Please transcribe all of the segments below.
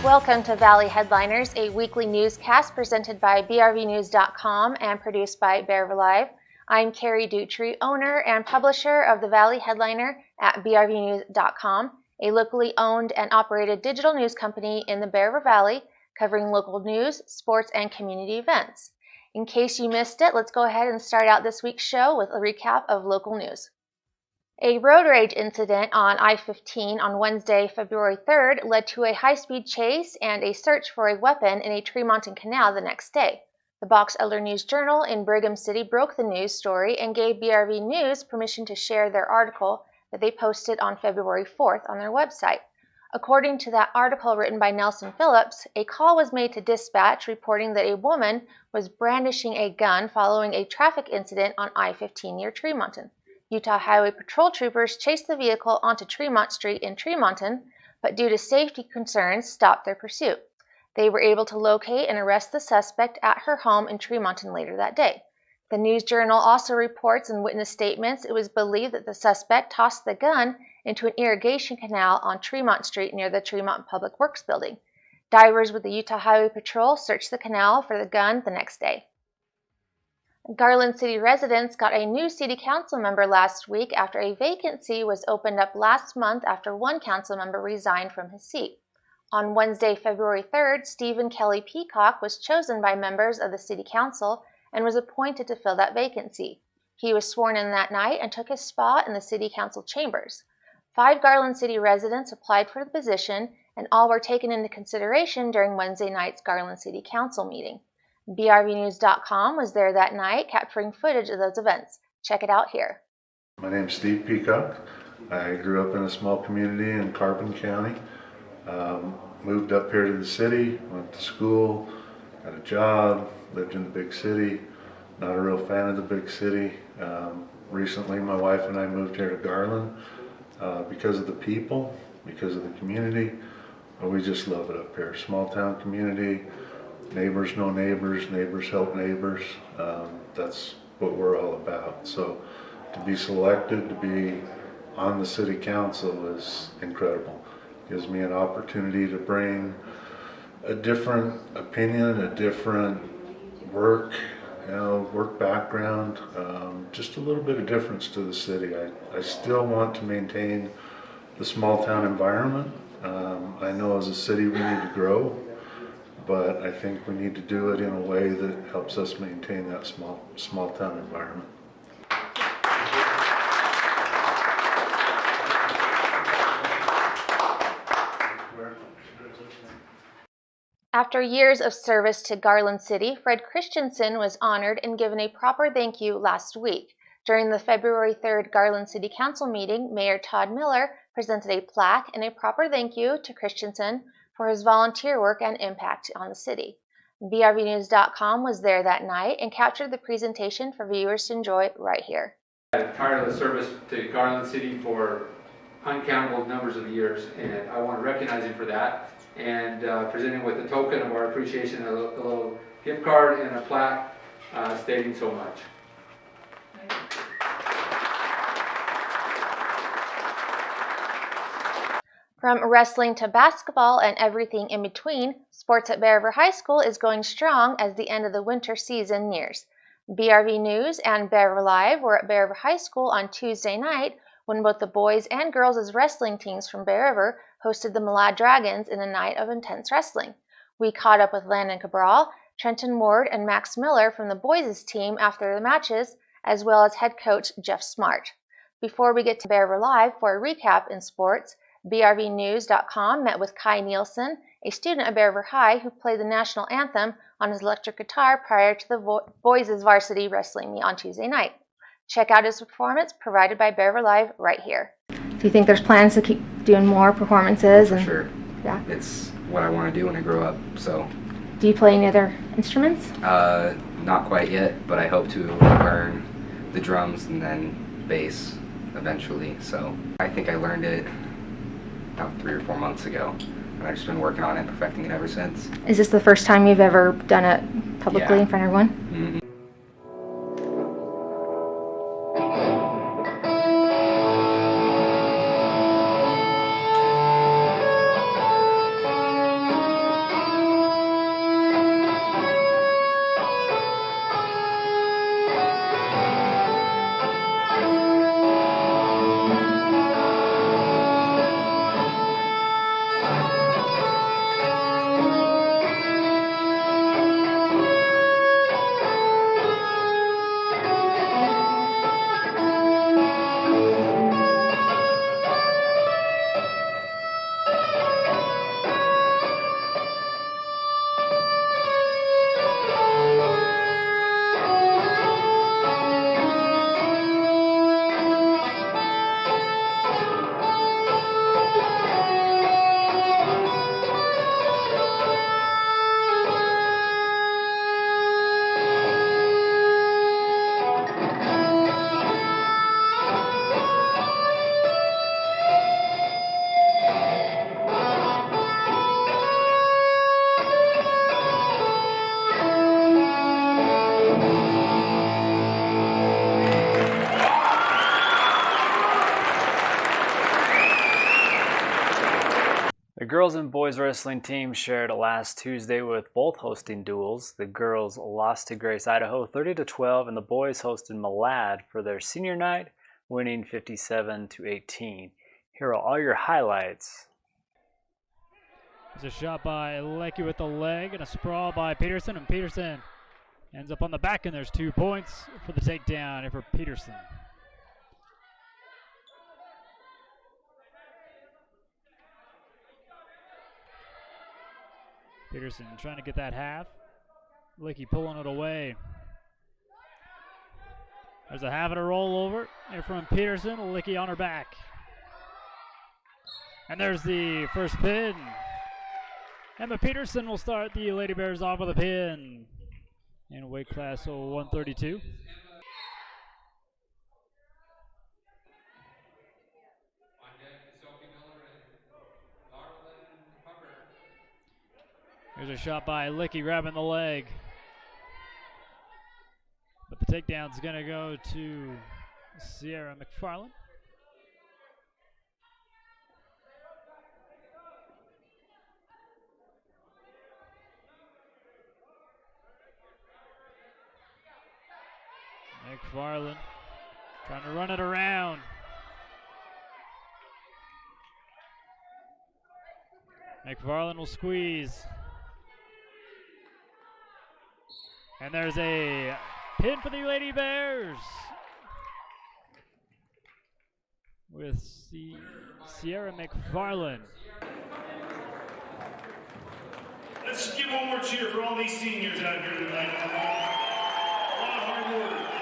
Welcome to Valley Headliners, a weekly newscast presented by brvnews.com and produced by Bearver Live. I'm Carrie Dutry, owner and publisher of the Valley Headliner at brvnews.com, a locally owned and operated digital news company in the Bearver Valley, covering local news, sports, and community events. In case you missed it, let's go ahead and start out this week's show with a recap of local news. A road rage incident on I-15 on Wednesday, February 3rd led to a high-speed chase and a search for a weapon in a Tremonton canal the next day. The Box Elder News-Journal in Brigham City broke the news story and gave BRV News permission to share their article that they posted on February 4th on their website. According to that article written by Nelson Phillips, a call was made to dispatch reporting that a woman was brandishing a gun following a traffic incident on I-15 near Tremonton. Utah Highway Patrol troopers chased the vehicle onto Tremont Street in Tremonton, but due to safety concerns, stopped their pursuit. They were able to locate and arrest the suspect at her home in Tremonton later that day. The News-Journal also reports in witness statements it was believed that the suspect tossed the gun into an irrigation canal on Tremont Street near the Tremont Public Works building. Divers with the Utah Highway Patrol searched the canal for the gun the next day. Garland City residents got a new city council member last week after a vacancy was opened up last month after one council member resigned from his seat. On Wednesday, February 3rd, Stephen Kelly Peacock was chosen by members of the city council and was appointed to fill that vacancy. He was sworn in that night and took his spot in the city council chambers. 5 Garland City residents applied for the position, and all were taken into consideration during Wednesday night's Garland City Council meeting. brvnews.com was there that night capturing footage of those events. Check it out here. My name's Steve Peacock. I grew up in a small community in Carbon County. Moved up here to the city, went to school, got a job, lived in the big city. Not a real fan of the big city. Recently my wife and I moved here to Garland because of the people, because of the community. We just love it up here. Small town community. Neighbors know neighbors, neighbors help neighbors. That's what we're all about. So to be selected to be on the city council is incredible. Gives me an opportunity to bring a different opinion, a different work background, just a little bit of difference to the city. I still want to maintain the small town environment. I know as a city we need to grow, but I think we need to do it in a way that helps us maintain that small town environment. After years of service to Garland City, Fred Christensen was honored and given a proper thank you last week. During the February 3rd Garland City Council meeting, Mayor Todd Miller presented a plaque and a proper thank you to Christensen for his volunteer work and impact on the city. brvnews.com was there that night and captured the presentation for viewers to enjoy right here. Tireless service to Garland City for uncountable numbers of years, and I want to recognize him for that and present him with a token of our appreciation, a little gift card and a plaque stating so much. From wrestling to basketball and everything in between, sports at Bearver High School is going strong as the end of the winter season nears. BRV News and Bearver Live were at Bearver High School on Tuesday night when both the boys and girls' wrestling teams from Bearver hosted the Malad Dragons in a night of intense wrestling. We caught up with Landon Cabral, Trenton Ward, and Max Miller from the boys' team after the matches, as well as head coach Jeff Smart. Before we get to Bearver Live for a recap in sports, brvnews.com met with Kai Nielsen, a student at Bearver High who played the national anthem on his electric guitar prior to the boys' varsity wrestling meet on Tuesday night. Check out his performance provided by Bearver Live right here. Do you think there's plans to keep doing more performances? For sure. Yeah. It's what I want to do when I grow up. So. Do you play any other instruments? Not quite yet, but I hope to learn the drums and then bass eventually. So I think I learned it about 3 or 4 months ago, and I've just been working on it, perfecting it ever since. Is this the first time you've ever done it publicly in front of everyone? Mm-hmm. The girls and boys wrestling teams shared last Tuesday with both hosting duels. The girls lost to Grace, Idaho 30-12, and the boys hosted Malad for their senior night, winning 57-18. Here are all your highlights. There's a shot by Leckie with the leg and a sprawl by Peterson, and Peterson ends up on the back, and there's 2 points for the takedown here for Peterson. Peterson trying to get that half. Leckie pulling it away. There's a half and a rollover here from Peterson. Leckie on her back. And there's the first pin. Emma Peterson will start the Lady Bears off with a pin in weight class 132. Here's a shot by Leckie grabbing the leg. But the takedown's going to go to Sierra McFarland. McFarland trying to run it around. McFarland will squeeze. And there's a pin for the Lady Bears with Sierra McFarland. Let's give one more cheer for all these seniors out here tonight. A lot of hard work.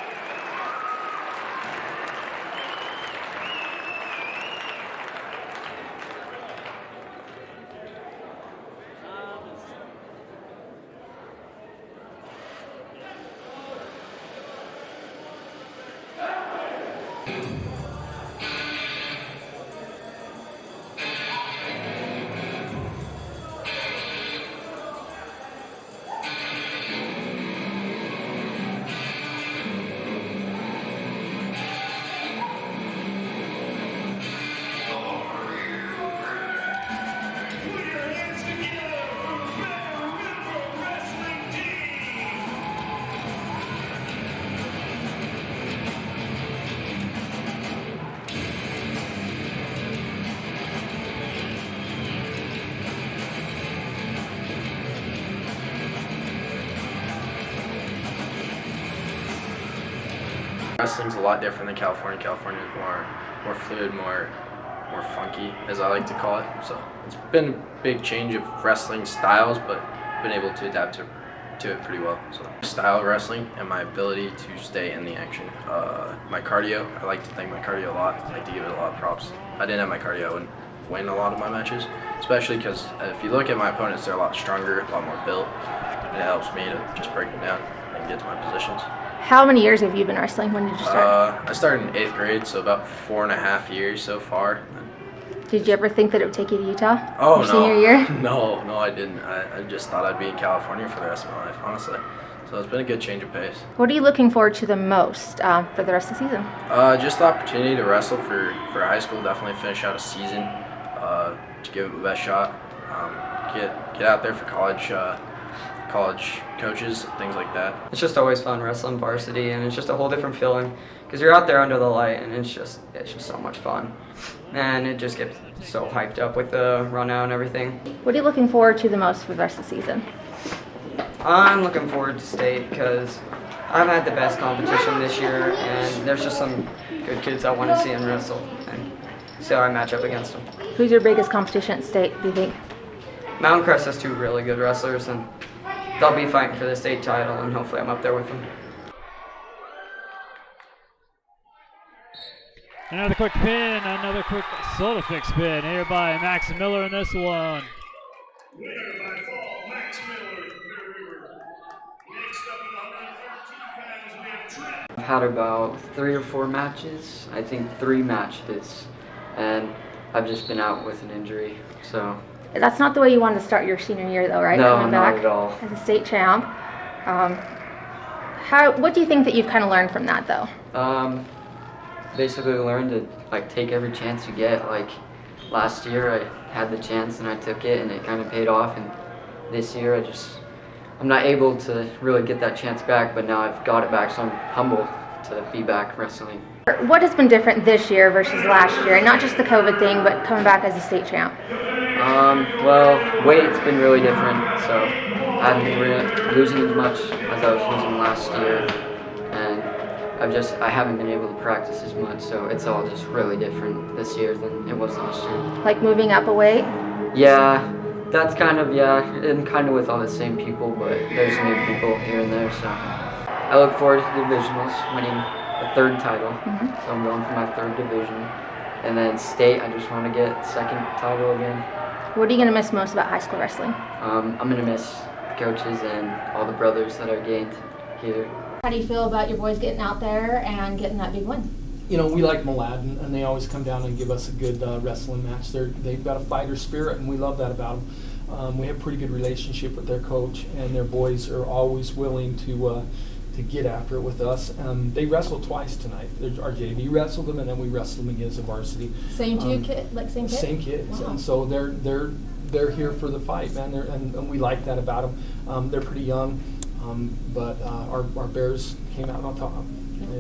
Wrestling's a lot different than California. California is more fluid, more funky, as I like to call it. So it's been a big change of wrestling styles, but been able to adapt to it pretty well. So style of wrestling and my ability to stay in the action. My cardio, I like to thank my cardio a lot. I like to give it a lot of props. If I didn't have my cardio, I wouldn't win a lot of my matches, especially because if you look at my opponents, they're a lot stronger, a lot more built, and it helps me to just break them down and get to my positions. How many years have you been wrestling? When did you start? I started in 8th grade, so about 4.5 years so far. Did you ever think that it would take you to Utah? Oh, your no. Senior year? No, I didn't. I just thought I'd be in California for the rest of my life, honestly. So it's been a good change of pace. What are you looking forward to the most for the rest of the season? Just the opportunity to wrestle for high school, definitely finish out a season, to give it the best shot. Get out there for college coaches, things like that. It's just always fun wrestling varsity, and it's just a whole different feeling because you're out there under the light, and it's just so much fun, and it just gets so hyped up with the run out and everything. What are you looking forward to the most for the rest of the season? I'm looking forward to state because I've had the best competition this year, and there's just some good kids I want to see and wrestle and see how I match up against them. Who's your biggest competition at state, do you think? Mountain Crest has 2 really good wrestlers, and they'll be fighting for the state title, and hopefully I'm up there with them. Another quick pin, another quick soda fix pin here by Max Miller in this one. Winner by fall, Max Miller from Bear River. Next up at 113 pounds, we have Trent. I've had about 3 or 4 matches, I think 3 matches, and I've just been out with an injury, so. That's not the way you wanted to start your senior year, though, right? No, Coming not back at all. as a state champ. What do you think that you've kind of learned from that, though? Basically learned to take every chance you get. last year I had the chance and I took it, and it kind of paid off. And this year I'm not able to really get that chance back, but now I've got it back, so I'm humbled to be back wrestling. What has been different this year versus last year? And not just the COVID thing, but coming back as a state champ. Well, weight's been really different, so I haven't been really losing as much as I was losing last year, and I haven't been able to practice as much, so it's all just really different this year than it was last year. Like moving up a weight? Yeah, that's kind of, and kind of with all the same people, but there's new people here and there, so I look forward to the divisionals, winning the third title, so I'm going for my third division, and then state, I just want to get second title again. What are you going to miss most about high school wrestling? I'm going to miss the coaches and all the brothers that I gained here. How do you feel about your boys getting out there and getting that big win? You know, we like Malad, and they always come down and give us a good wrestling match. They've got a fighter spirit, and we love that about them. We have a pretty good relationship with their coach, and their boys are always willing to get after it with us. They wrestled twice tonight. Our JV wrestled them, and then we wrestled them against the varsity. Same same kids? Same kids, Wow. and so they're here for the fight, man. And we like that about them. They're pretty young, but our Bears came out on top.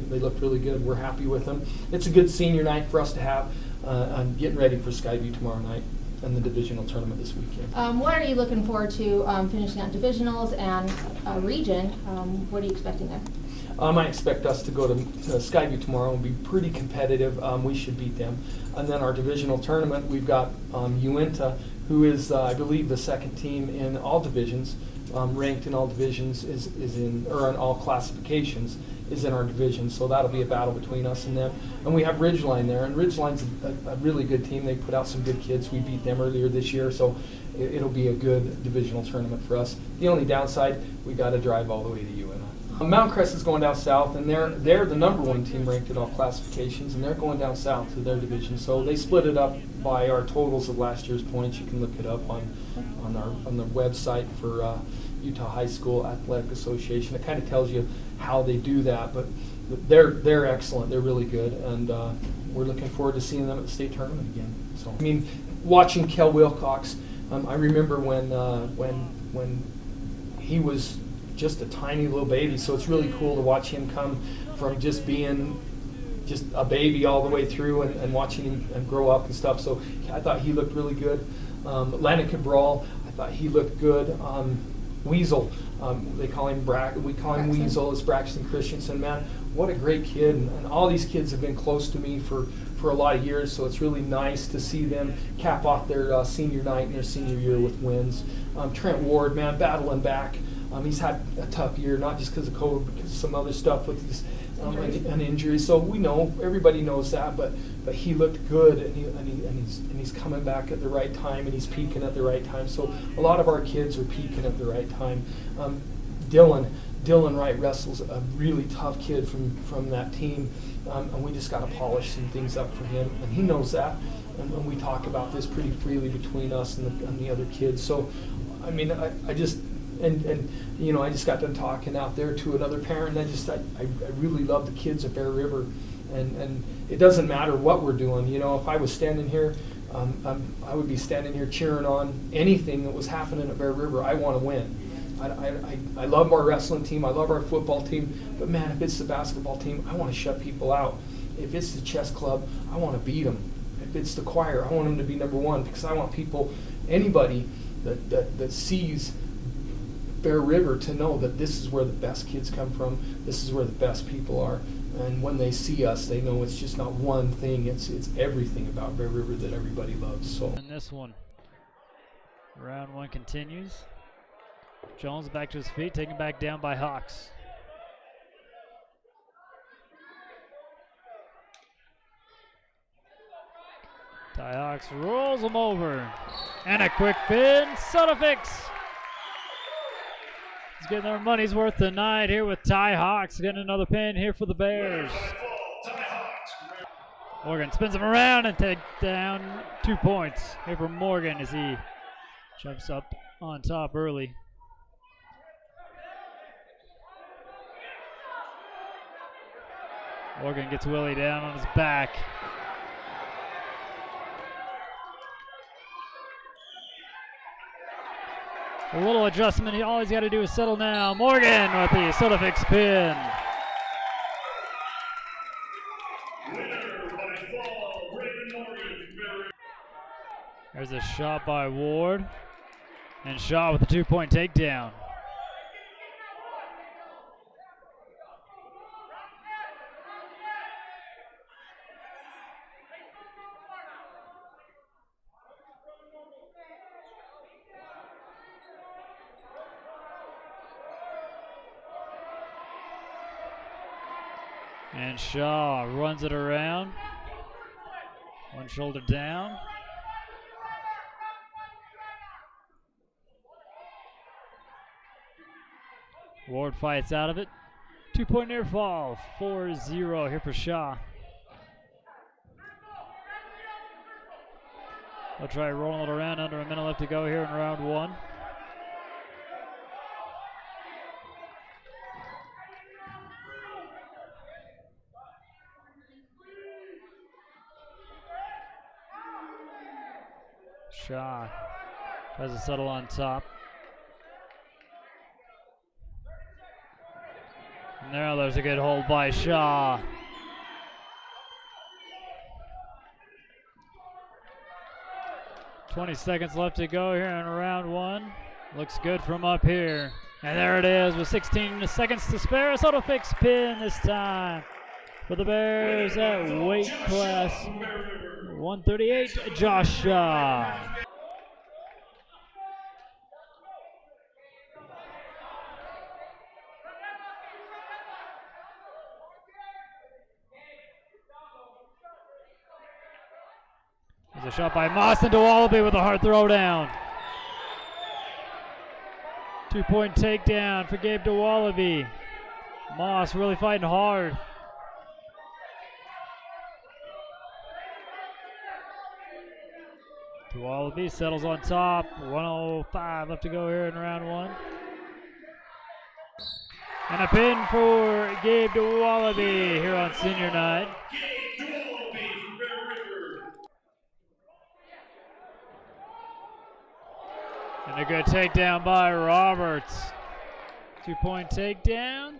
They looked really good. We're happy with them. It's a good senior night for us to have. I'm getting ready for Skyview tomorrow night and the divisional tournament this weekend. What are you looking forward to finishing out divisionals and region? What are you expecting there? I expect us to go to Skyview tomorrow and be pretty competitive. We should beat them. And then our divisional tournament, we've got Uinta, who is, I believe, the second team in all divisions, ranked in all divisions, in all classifications, is in our division. So that'll be a battle between us and them. And we have Ridgeline there, and Ridgeline's a really good team. They put out some good kids. We beat them earlier this year, so it'll be a good divisional tournament for us. The only downside, we got to drive all the way to Uinta. Mount Crest is going down south, and they're the #1 team ranked in all classifications, and they're going down south to their division. So they split it up by our totals of last year's points. You can look it up on the website for Utah High School Athletic Association. It kind of tells you how they do that, but they're excellent. They're really good, and we're looking forward to seeing them at the state tournament again. So I mean, watching Kel Wilcox, I remember when he was just a tiny little baby, so it's really cool to watch him come from just being just a baby all the way through and watching him and grow up and stuff. So I thought he looked really good. Landon Cabral, I thought he looked good. Weasel, they call him we call him Braxton. Weasel. It's Braxton Christensen, man. What a great kid, and all these kids have been close to me for a lot of years, so it's really nice to see them cap off their senior night and their senior year with wins. Trent Ward, man, battling back. He's had a tough year, not just because of COVID, but because of some other stuff with his an injury. So we know, everybody knows that, but he looked good, and he's coming back at the right time, and he's peaking at the right time. So a lot of our kids are peaking at the right time. Dylan Wright wrestles a really tough kid from that team, and we just got to polish some things up for him, and he knows that. And we talk about this pretty freely between us and the other kids. So, I mean, I just. And you know, I just got done talking out there to another parent, and I really love the kids at Bear River, and it doesn't matter what we're doing. You know, if I was standing here, I would be standing here cheering on anything that was happening at Bear River. I want to win. I love our wrestling team. I love our football team. But man, if it's the basketball team, I want to shut people out. If it's the chess club, I want to beat them. If it's the choir, I want them to be #1, because I want anybody that sees Bear River to know that this is where the best kids come from. This is where the best people are. And when they see us, they know it's just not one thing. It's everything about Bear River that everybody loves. So. And this one, round 1 continues. Jones back to his feet, taken back down by Hawks. Ty Hawks rolls him over. And a quick pin, Sodafix. He's getting their money's worth tonight here with Ty Hawks. Getting another pin here for the Bears. Morgan spins him around and takes down 2 points here for Morgan as he jumps up on top early. Morgan gets Willie down on his back. A little adjustment. All he's got to do is settle now. Morgan with the Sodafix pin. Winner by fall, Raymond Morgan. There's a shot by Ward. And Shaw with the 2-point takedown. And Shaw runs it around. One shoulder down. Ward fights out of it. 2-point near fall. 4-0 here for Shaw. They'll try rolling it around. Under a minute left to go here in round one. Shaw tries to settle on top. And there's a good hold by Shaw. "20 seconds left to go here in round one. Looks good from up here. And there it is with 16 seconds to spare. A Sodafix pin this time for the Bears at weight class 138, Josh Shaw. There's a shot by Moss into Wallaby with a hard throwdown. 2-point takedown for Gabe DeWallaby. Moss really fighting hard. DeWallaby settles on top. 1:05 left to go here in round one. And a pin for Gabe DeWallaby here on senior night. Gabe DeWallaby from Bear River. And a good takedown by Roberts. 2-point takedown.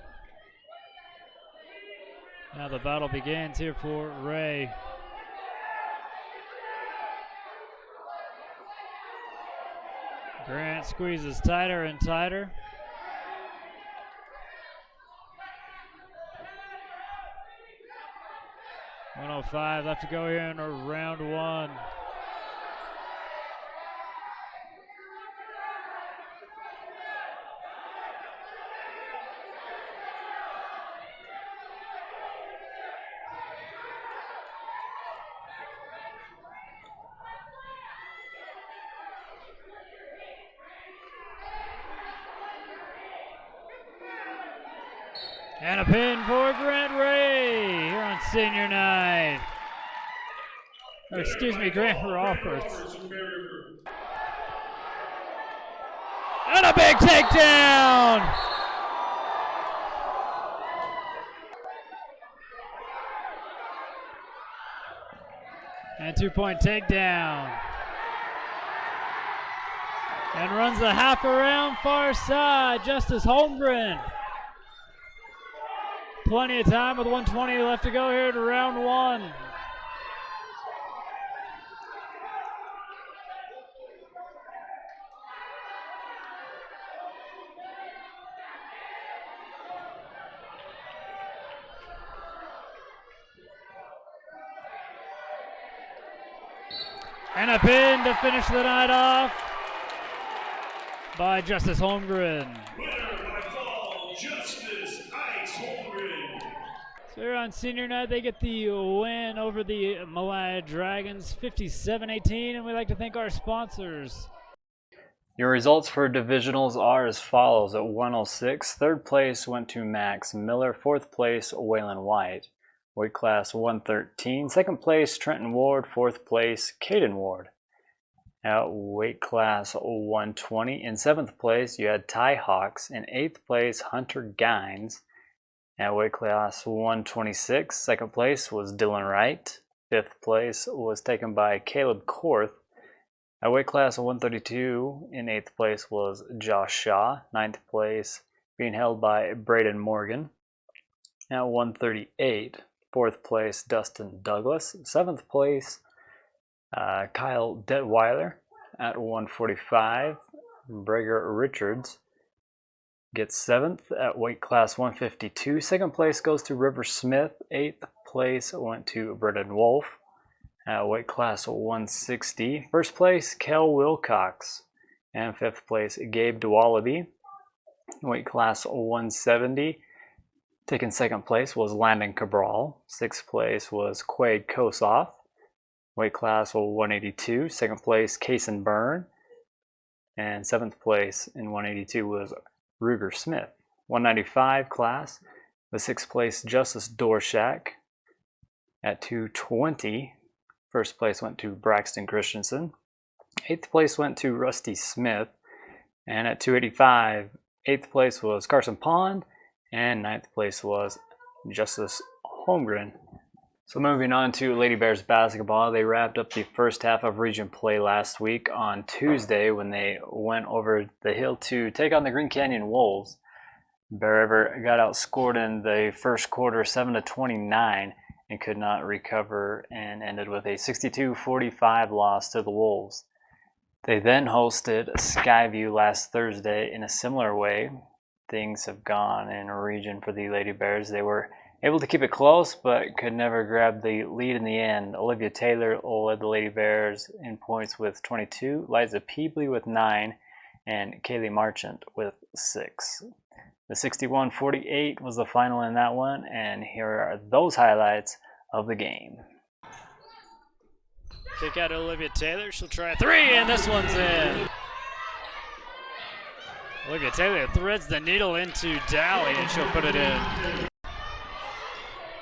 Now the battle begins here for Ray. Grant squeezes tighter and tighter. .105 left to go here in round one. And a pin for Grant Ray here on senior night. Or excuse me, Grant Roberts. And a big takedown! And 2-point takedown. And runs the half around far side, Justice Holmgren. Plenty of time with 1:20 left to go here to round one. And a pin to finish the night off by Justice Holmgren. Winner by fall, Justice Ice Holmgren. So here on senior night, they get the win over the Malaya Dragons, 57-18, and we'd like to thank our sponsors. Your results for divisionals are as follows. At 106, third place went to Max Miller, fourth place Waylon White. Weight class 113, second place Trenton Ward, fourth place Caden Ward. At weight class 120, in seventh place you had Ty Hawks, in eighth place Hunter Gines. At weight class 126, second place was Dylan Wright, fifth place was taken by Caleb Korth. At weight class 132, in 8th place was Josh Shaw. 9th place being held by Braden Morgan. At 138, 4th place Dustin Douglas. 7th place Kyle Detweiler. At 145, Brager Richards gets 7th at weight class 152. 2nd place goes to River Smith. 8th place went to Brendan Wolf at weight class 160. 1st place, Kel Wilcox. And 5th place, Gabe DeWallaby. Weight class 170. Taking 2nd place was Landon Cabral. 6th place was Quaid Kosoff. Weight class 182. 2nd place, Kason Byrne. And 7th place in 182 was Ruger Smith. 195 class, the 6th place, Justice Dorshak. At 220, 1st place went to Braxton Christensen. 8th place went to Rusty Smith. And at 285, 8th place was Carson Pond. And 9th place was Justice Holmgren. So moving on to Lady Bears basketball, they wrapped up the first half of region play last week on Tuesday when they went over the hill to take on the Green Canyon Wolves. Bear River got outscored in the first quarter 7-29 and could not recover and ended with a 62-45 loss to the Wolves. They then hosted Skyview last Thursday in a similar way. Things have gone in a region for the Lady Bears. They were able to keep it close, but could never grab the lead in the end. Olivia Taylor led the Lady Bears in points with 22, Liza Peebley with 9, and Kaylee Marchant with 6. The 61-48 was the final in that one, and here are those highlights of the game. Kick out to Olivia Taylor. She'll try a 3, and this one's in. Olivia Taylor threads the needle into Dally, and she'll put it in.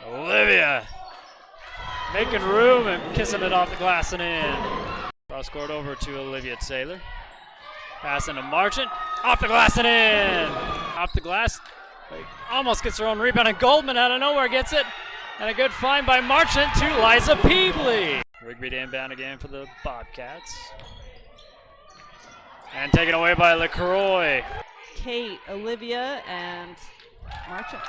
Olivia making room and kissing it off the glass and in. Cross court over to Olivia Taylor. Pass into Marchant. Off the glass and in. Off the glass. Almost gets her own rebound, and Goldman out of nowhere gets it. And a good find by Marchant to Liza Peebley. Rigby to inbound again for the Bobcats. And taken away by LaCroix. Kate, Olivia, and Marchant.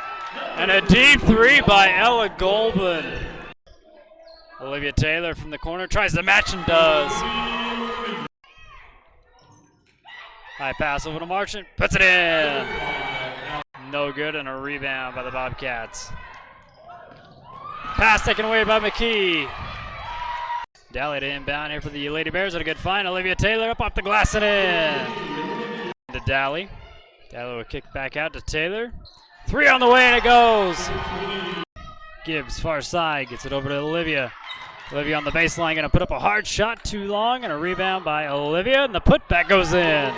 And a deep 3 by Ella Goldman. Olivia Taylor from the corner tries the match and does. High pass over to Marchant, puts it in. No good, and a rebound by the Bobcats. Pass taken away by McKee. Dally to inbound here for the Lady Bears. At a good find. Olivia Taylor up off the glass and in. To Dally. Dally will kick back out to Taylor. 3 on the way, and it goes. Gibbs, far side, gets it over to Olivia. Olivia on the baseline, going to put up a hard shot, too long, and a rebound by Olivia, and the putback goes in.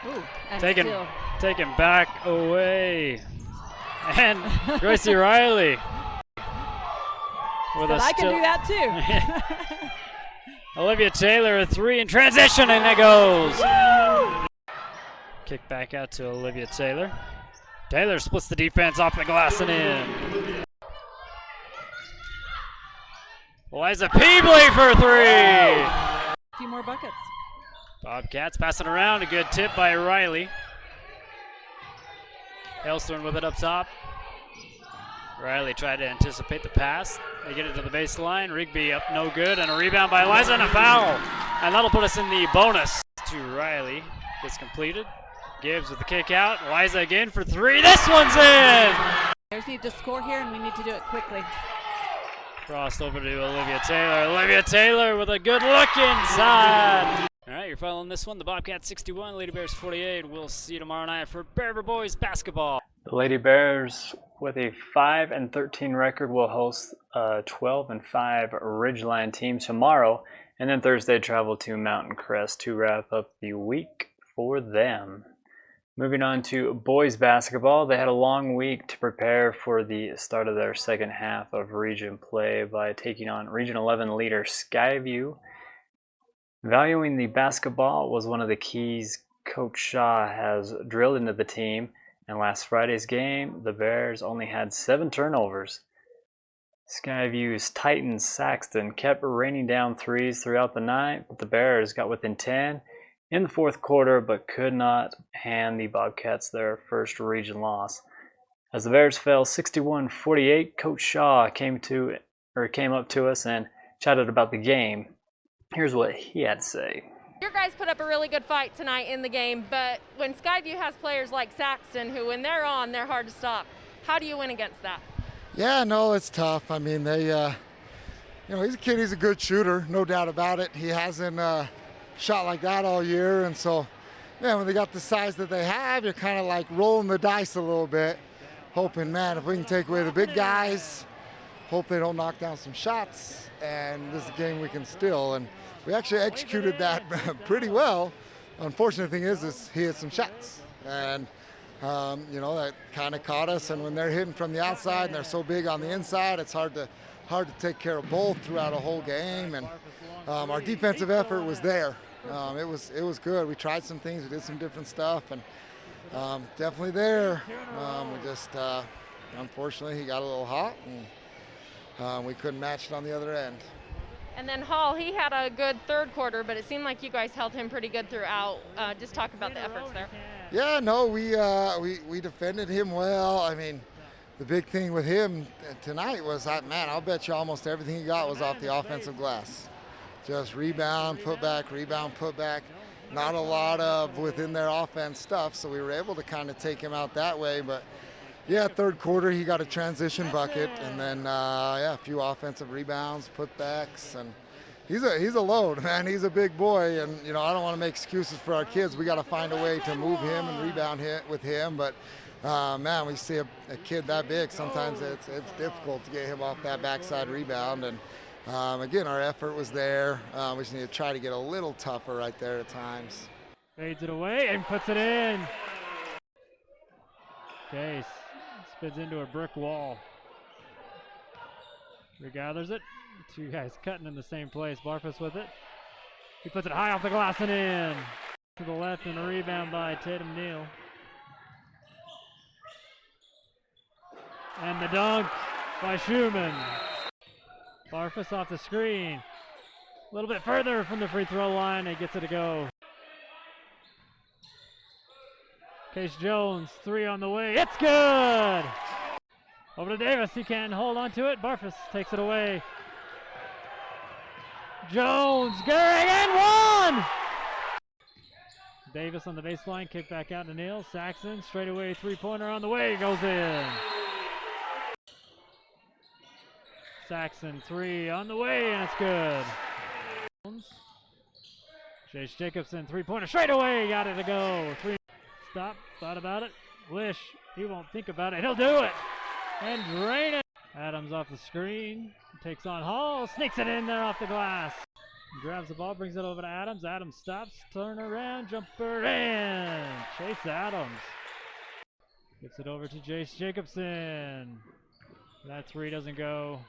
Ooh, and taken back away. And Gracie Riley. But I can do that too. Olivia Taylor, a 3 in transition, and it goes. Kick back out to Olivia Taylor. Taylor splits the defense off the glass and in. Liza Peebley for 3. A few more buckets. Bobcats passing around. A good tip by Riley. Hailstone with it up top. Riley tried to anticipate the pass. They get it to the baseline. Rigby up no good. And a rebound by Liza and a foul. And that'll put us in the bonus. To Riley. Gets completed. Gibbs with the kick out. Liza again for 3. This one's in! Bears need to score here, and we need to do it quickly. Crossed over to Olivia Taylor. Olivia Taylor with a good look inside. All right, you're following this one. The Bobcats 61, Lady Bears 48. We'll see you tomorrow night for Bear River Boys basketball. The Lady Bears, with a 5-13 record, will host a 12-5 Ridgeline team tomorrow, and then Thursday travel to Mountain Crest to wrap up the week for them. Moving on to boys basketball, they had a long week to prepare for the start of their second half of region play by taking on Region 11 leader Skyview. Valuing the basketball was one of the keys Coach Shaw has drilled into the team, and last Friday's game, the Bears only had 7 turnovers. Skyview's Titans Saxton kept raining down threes throughout the night, but the Bears got within 10 in the fourth quarter but could not hand the Bobcats their first region loss. As the Bears fell 61-48, Coach Shaw came up to us and chatted about the game. Here's what he had to say. Your guys put up a really good fight tonight in the game, but when Skyview has players like Saxton, who when they're on, they're hard to stop, how do you win against that? Yeah, no, it's tough. I mean, he's a kid, he's a good shooter, no doubt about it. He hasn't shot like that all year, and so, man, when they got the size that they have, you're kind of like rolling the dice a little bit, hoping, man, if we can take away the big guys, hope they don't knock down some shots, and this is a game we can steal. And we actually executed that pretty well. Unfortunate thing is he hit some shots, and that kind of caught us. And when they're hitting from the outside and they're so big on the inside, it's hard to take care of both throughout a whole game. And our defensive effort was there. It was good. We tried some things, we did some different stuff, and definitely there. We just unfortunately he got a little hot, and we couldn't match it on the other end. And then Hall, he had a good third quarter, but it seemed like you guys held him pretty good throughout. Just talk about the efforts there. Yeah, no, we defended him well. I mean, the big thing with him tonight was that, man, I'll bet you almost everything he got was off the offensive glass. Just rebound, put back. Not a lot of within their offense stuff, so we were able to kind of take him out that way. But yeah, third quarter he got a transition bucket, and then a few offensive rebounds, putbacks, and he's a load, man. He's a big boy, and I don't want to make excuses for our kids. We got to find a way to move him and rebound with him. But man, we see a kid that big, sometimes it's difficult to get him off that backside rebound. And again, our effort was there. We just need to try to get a little tougher right there at times. Fades it away and puts it in. Case spins into a brick wall. Regathers it. Two guys cutting in the same place. Barfus with it. He puts it high off the glass and in. To the left and a rebound by Tatum Neal. And the dunk by Schumann. Barfus off the screen. A little bit further from the free throw line. He gets it to go. Case Jones, three on the way. It's good! Over to Davis. He can't hold on to it. Barfus takes it away. Jones, Gehrig, and one! Davis on the baseline. Kick back out to Neal. Saxton, straightaway three-pointer on the way. Goes in. Saxton, three on the way, and it's good. Chase Jacobson, three-pointer straight away. Got it to go. Stop, thought about it. Wish he won't think about it. He'll do it and drain it. Adams off the screen, takes on Hall, sneaks it in there off the glass. Grabs the ball, brings it over to Adams. Adams stops, turn around, jumper in. Chase Adams gets it over to Chase Jacobson. That three doesn't go,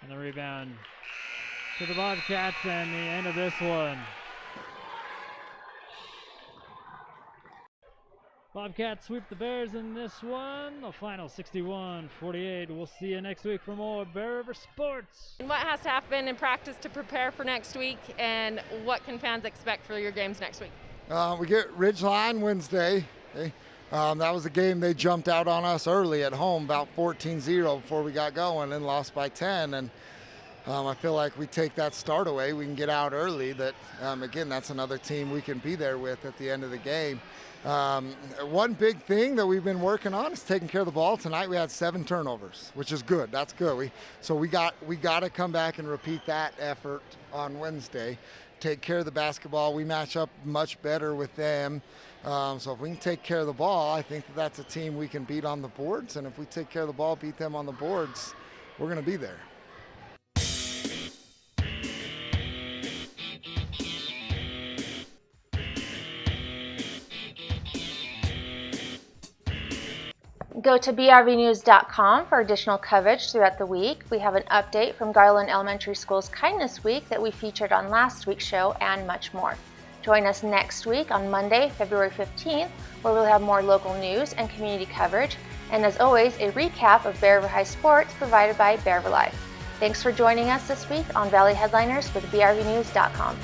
and the rebound to the Bobcats, and the end of this one. Bobcats sweep the Bears in this one. The final 61-48. We'll see you next week for more Bear River Sports. And what has to happen in practice to prepare for next week, and what can fans expect for your games next week? We get Ridgeline Wednesday. Okay? That was a game they jumped out on us early at home, about 14-0 before we got going, and lost by 10. And I feel like we take that start away. We can get out early. That again, that's another team we can be there with at the end of the game. One big thing that we've been working on is taking care of the ball. Tonight we had 7 turnovers, which is good. That's good. We got to come back and repeat that effort on Wednesday. Take care of the basketball. We match up much better with them. So if we can take care of the ball, I think that's a team we can beat on the boards. And if we take care of the ball, beat them on the boards, we're going to be there. Go to brvnews.com for additional coverage throughout the week. We have an update from Garland Elementary School's Kindness Week that we featured on last week's show, and much more. Join us next week on Monday, February 15th, where we'll have more local news and community coverage, and as always, a recap of Bear River High sports provided by Bear River Live. Thanks for joining us this week on Valley Headliners with BRVnews.com.